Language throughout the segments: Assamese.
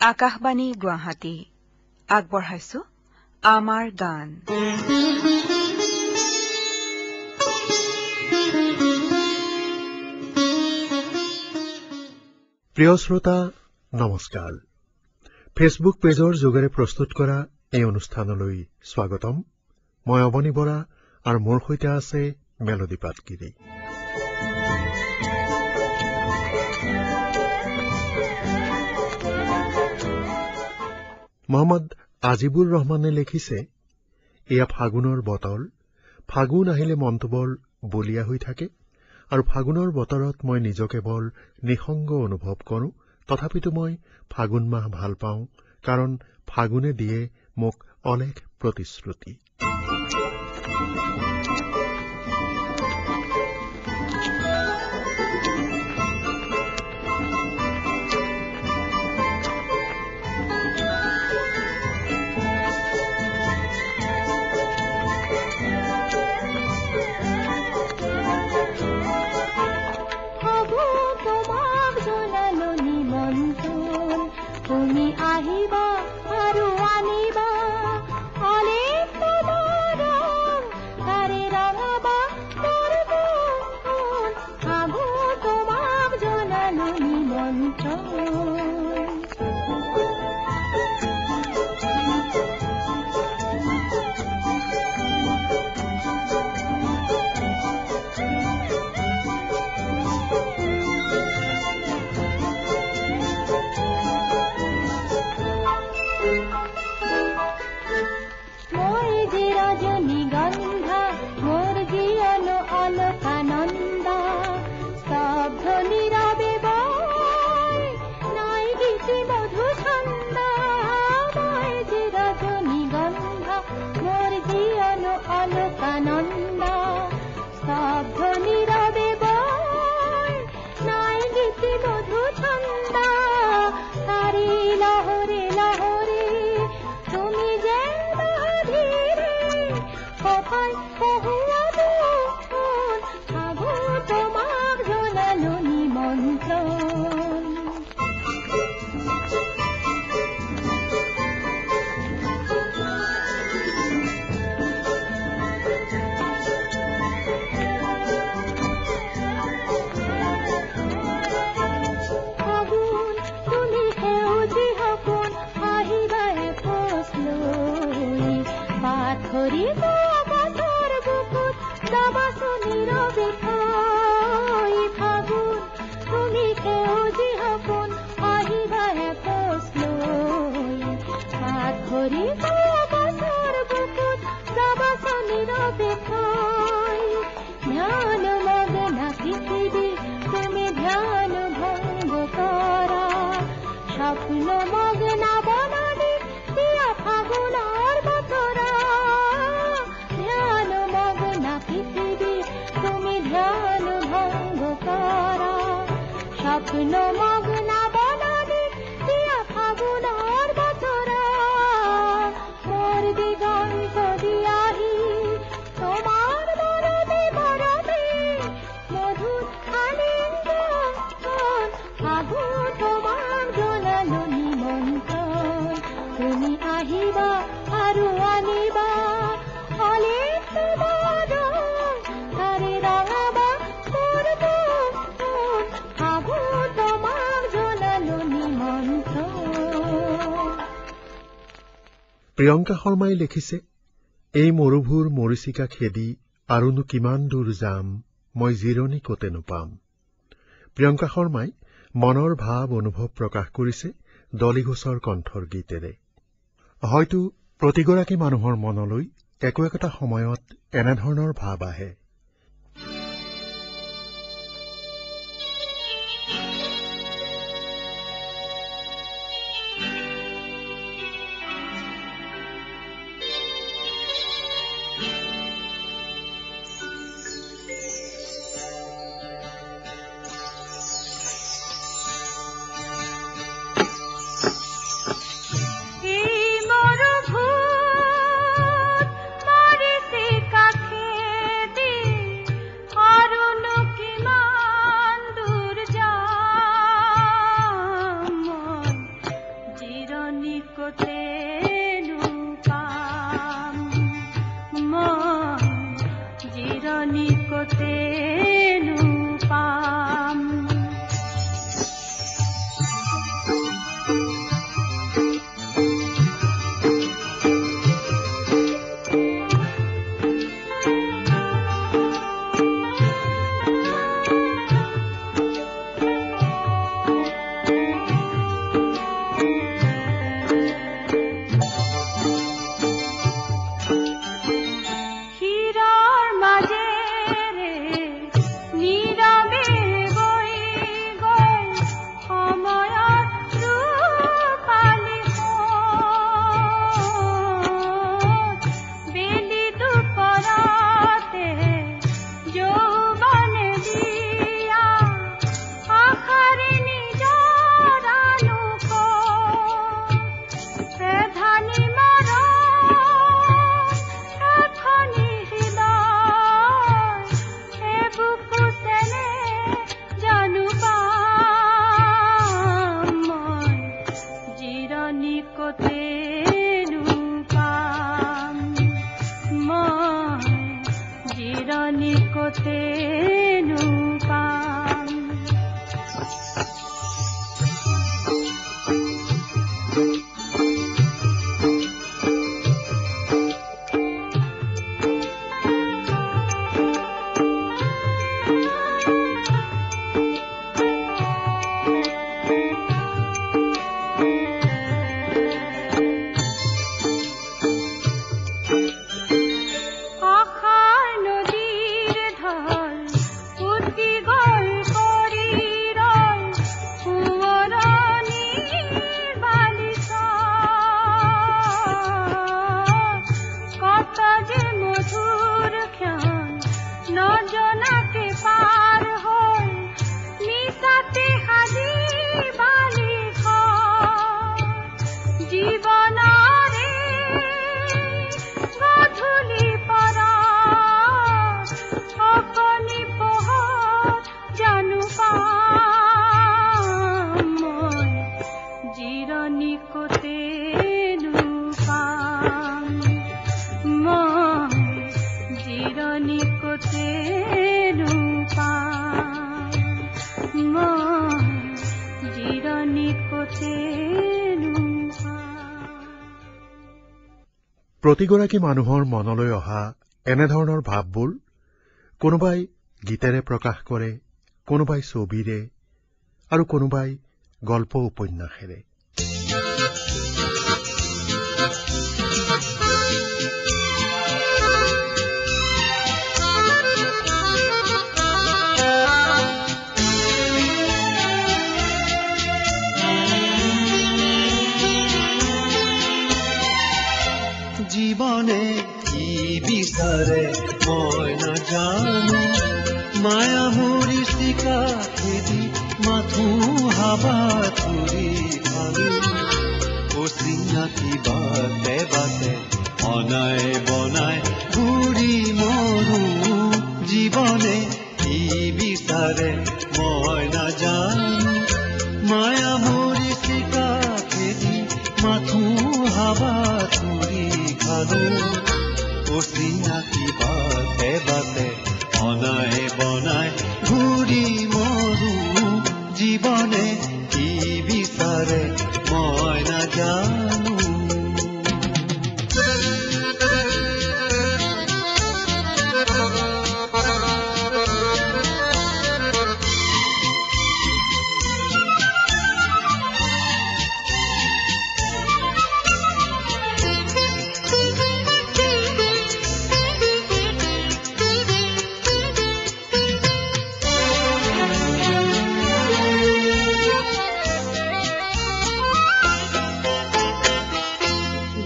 আকাশবাণী গুৱাহাটী আগবঢ়াইছো আমাৰ গান। প্ৰিয় শ্ৰোতা নমস্কাৰ। ফেচবুক পেজৰ যোগেৰে প্ৰস্তুত কৰা এই অনুষ্ঠানলৈ স্বাগতম। মই অৱনী বৰা আৰু মোৰ সৈতে আছে মেলডী পাটগিৰি। মহম্মদ আজিবুৰ ৰহমানে লিখিছে, এয়া ফাগুনৰ বতৰ। ফাগুন আহিলে মনটো বৰ বলিয়া হৈ থাকে আৰু ফাগুনৰ বতৰত মই নিজকে বৰ নিসংগ অনুভৱ কৰোঁ। তথাপিতো মই ফাগুন মাহ ভাল পাওঁ, কাৰণ ফাগুনে দিয়ে মোক অলেখ প্ৰতিশ্ৰুতি। প্ৰিয়ংকা শৰ্মাই লিখিছে, এই মৰুভূৰ মৰিচিকা খেদি আৰুনো কিমান দূৰ যাম, মই জিৰণি কতে নোপাম। প্ৰিয়ংকা শৰ্মাই মনৰ ভাৱ অনুভৱ প্ৰকাশ কৰিছে ডলি ঘোষৰ কণ্ঠৰ গীতেৰে। হয়তো প্ৰতিগৰাকী মানুহৰ মনলৈ একো একোটা সময়ত এনেধৰণৰ ভাৱ আহে। মৰুভূত মৰিচিকা খেদি কতেনো পাম, মই জিৰণি কতেনো পাম। প্ৰতিগৰাকী মানুহৰ মনলৈ অহা এনেধৰণৰ ভাৱবোৰ কোনোবাই গীতেৰে প্ৰকাশ কৰে, কোনোবাই ছবিৰে আৰু কোনোবাই গল্প উপন্যাসেৰে। জীবনে কি বিচাৰে মই নাজানো, মায়া মৰিচিকা খেদি মাথো হাবাথুৰি খালো, অচিনাকি বাটে বাটে অনাই বনাই ঘূৰি মৰো। জীৱনে কি বিচাৰে মই নাজানো, মায়া মৰিচিকা খেদি মাথো হাবাথুৰি খালো, অচিনাকি বাটে বাটে অনাই বনাই ঘূৰি মৰো। জীৱনে কি বিচাৰে মই নাজানো।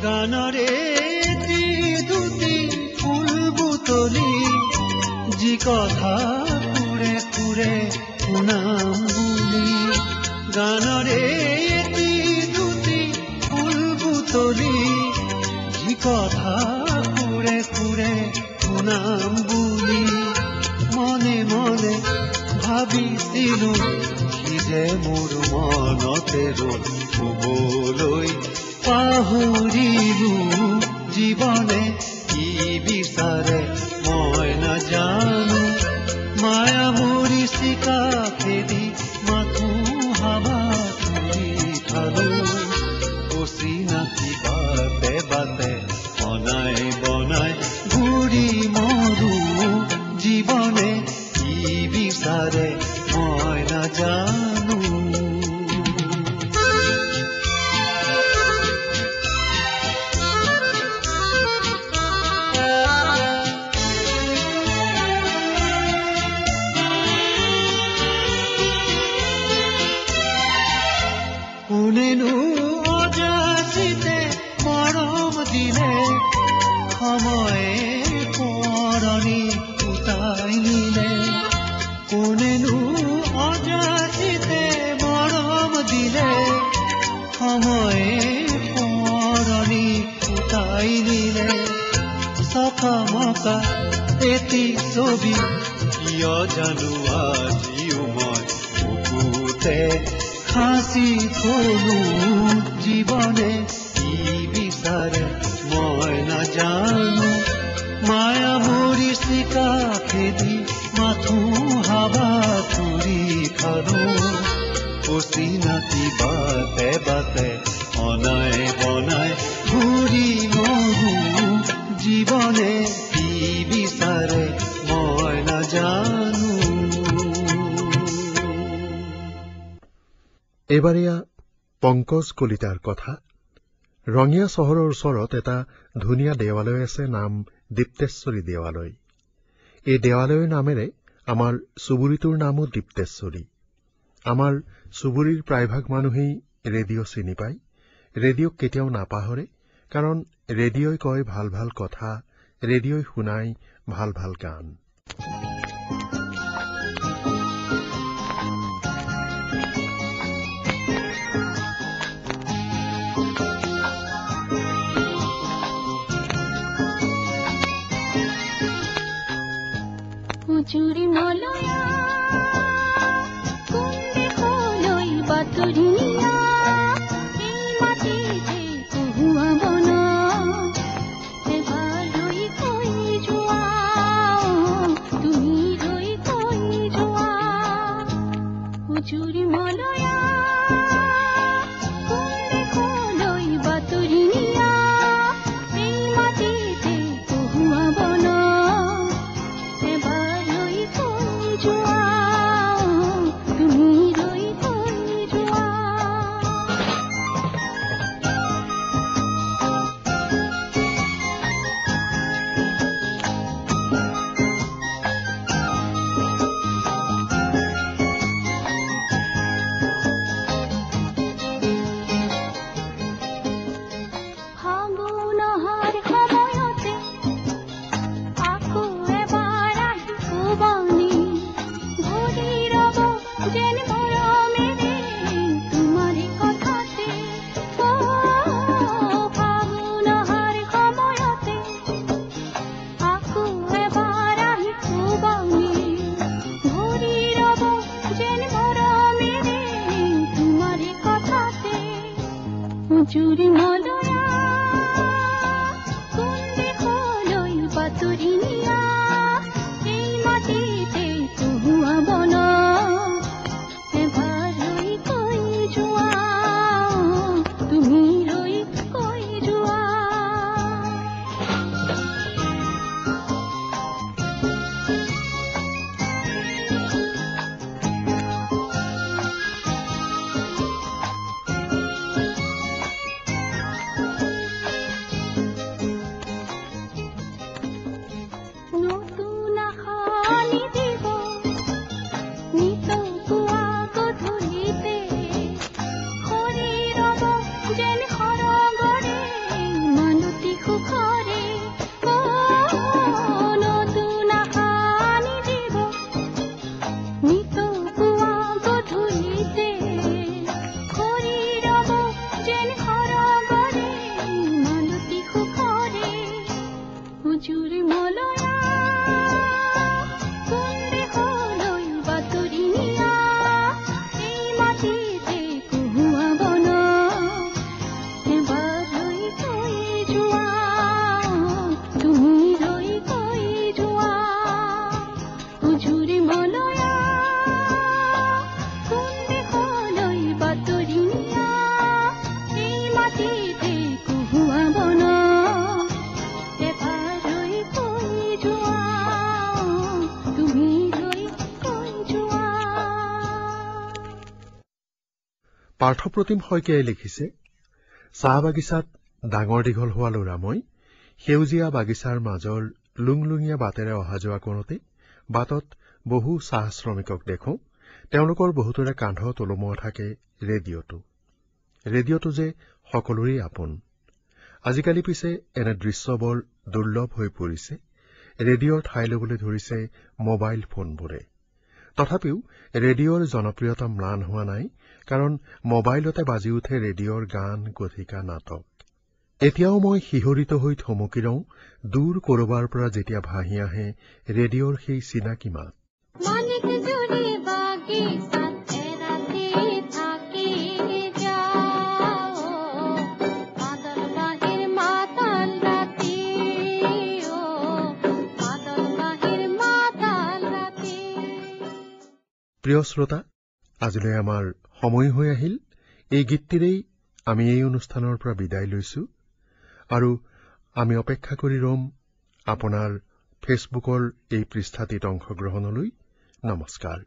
গানৰে দুটি ফুল বুটলি যি কথা সুৰে সুৰে শুনাম বুলি, গানৰে দুটি ফুল বুটলি যি কথা সুৰে সুৰে শুনাম বুলি, মনে মনে ভাবিছিলো সি যে মোৰ মনতে ৰ'ল, শুবলৈ পাহৰিলো জীৱনে কি বিচাৰে মই নাজানো মায়া মৰিচিকা খেদি মাথো হাবা তুলি খালো অচিনাকি বাটে বাটে বনাই বনাই ঘূৰি মৰো জীৱনে কি বিচাৰে মই নাজানো কোনেনো অজাচিতে মৰম দিলে সময়ে পৰণি উটাই নিলে কোনেনো অজাচিতে মৰম দিলে সময়ে পৰণি উটাই নিলে চকমকা এটি ছবি কিয় জানো আজিও মই বুকুতে সাঁচি থলো জীৱনে কি বিচাৰে মই নাজানো মায়া মৰিচিকা খেদি মাথো হাবা তুৰি খালো অচিনাকি বাটে বাটে অনাই বনাই ঘূৰি মৰো জীৱনে কি বিচাৰে মই নাজানো এবাৰীয়া পংকজ কলিতাৰ কথা ৰঙিয়া চহৰৰ ওচৰত এটা ধুনীয়া দেৱালয় আছে নাম দীপ্তেশ্বৰী দেৱালয় এই দেৱালয়ৰ নামেৰে আমাৰ চুবুৰীটোৰ নামো দীপ্তেশ্বৰী আমাৰ চুবুৰীৰ প্ৰায়ভাগ মানুহেই ৰেডিঅ' চিনি পায় ৰেডিঅ'ক কেতিয়াও নাপাহৰে কাৰণ ৰেডিঅ'ই কয় ভাল ভাল কথা ৰেডিঅ'ই শুনাই ভাল ভাল গান চুরি মলয়া কুন্দে খোলই বাতুরিয়া এই মাটিতে কহুয়া বনা এবার রই কই জুয়া তুমি রই কই জুয়া চুরি মলয়া কুন্দে খোলই বাতুরিয়া এই মাটিতে কহুয়া বনা চুরি মলয়া কুন্দে খোলই বাতুরিয়া এই মাটিতে কহুয়া বনা এবার রই কই জুয়া তুমি রই কই জুয়া পাৰ্থপ্ৰতিম শইকীয়াই লিখিছে, চাহ বাগিচাত ডাঙৰ দীঘল হোৱা ল'ৰা মই সেউজীয়া বাগিচাৰ মাজৰ লুংলুঙীয়া বাটেৰে অহা যোৱা কৰোঁতে বাটত বহু চাহ শ্ৰমিকক দেখোঁ। তেওঁলোকৰ বহুতৰে কান্ধত ওলোমোৱা থাকে ৰেডিঅ'টো যে সকলোৰে আপোন। আজিকালি পিছে এনে দৃশ্য বৰ দুৰ্লভ হৈ পৰিছে। ৰেডিঅ'ৰ ঠাই ল'বলৈ ধৰিছে মোবাইল ফোনবোৰে। তথাপিও ৰেডিঅ'ৰ জনপ্ৰিয়তা ম্লান হোৱা নাই, কাৰণ মোবাইলতে বাজি উঠে ৰেডিঅ'ৰ গান, কথিকা, নাটক। এতিয়াও মই শিহৰিত হৈ থমকি ৰওঁ দূৰ কৰবাৰ পৰা যেতিয়া ভাহি আহে ৰেডিঅ'ৰ সেই চিনাকি মাত। প্ৰিয় শ্ৰোতা, আজিলৈ আমাৰ সময় হৈ আহিল। এই গীতটিৰেই আমি এই অনুষ্ঠানৰ পৰা বিদায় লৈছো আৰু আমি অপেক্ষা কৰি ৰম আপোনাৰ ফেচবুকৰ এই পৃষ্ঠাটিত অংশগ্ৰহণলৈ। নমস্কাৰ।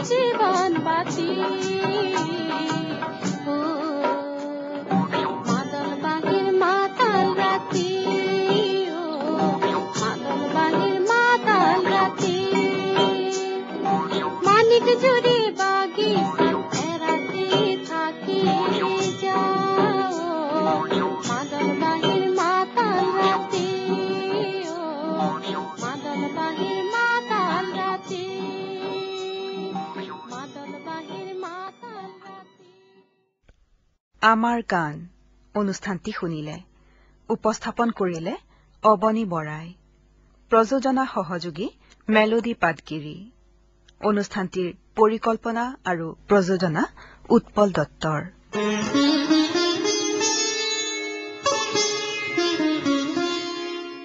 জীবন বাতি মাদল বাহির মাতাল রাতি মাদল বাহির মাতাল রাতি মানিক জুড়ি বাগিচা রাতি থাকি যাও মাদল বাহির মাতাল রাতি মাদল বাহির মাতাল রাতি মাদল বাহির মাতাল রাতি। আমাৰ গান অনুষ্ঠানটি শুনিলে, উপস্থাপন কৰিলে অবনী বৰাই, প্ৰযোজনা সহযোগী মেলোডি পাটগিৰি, অনুষ্ঠানটিৰ পৰিকল্পনা আৰু প্ৰযোজনা উৎপল দত্তৰ।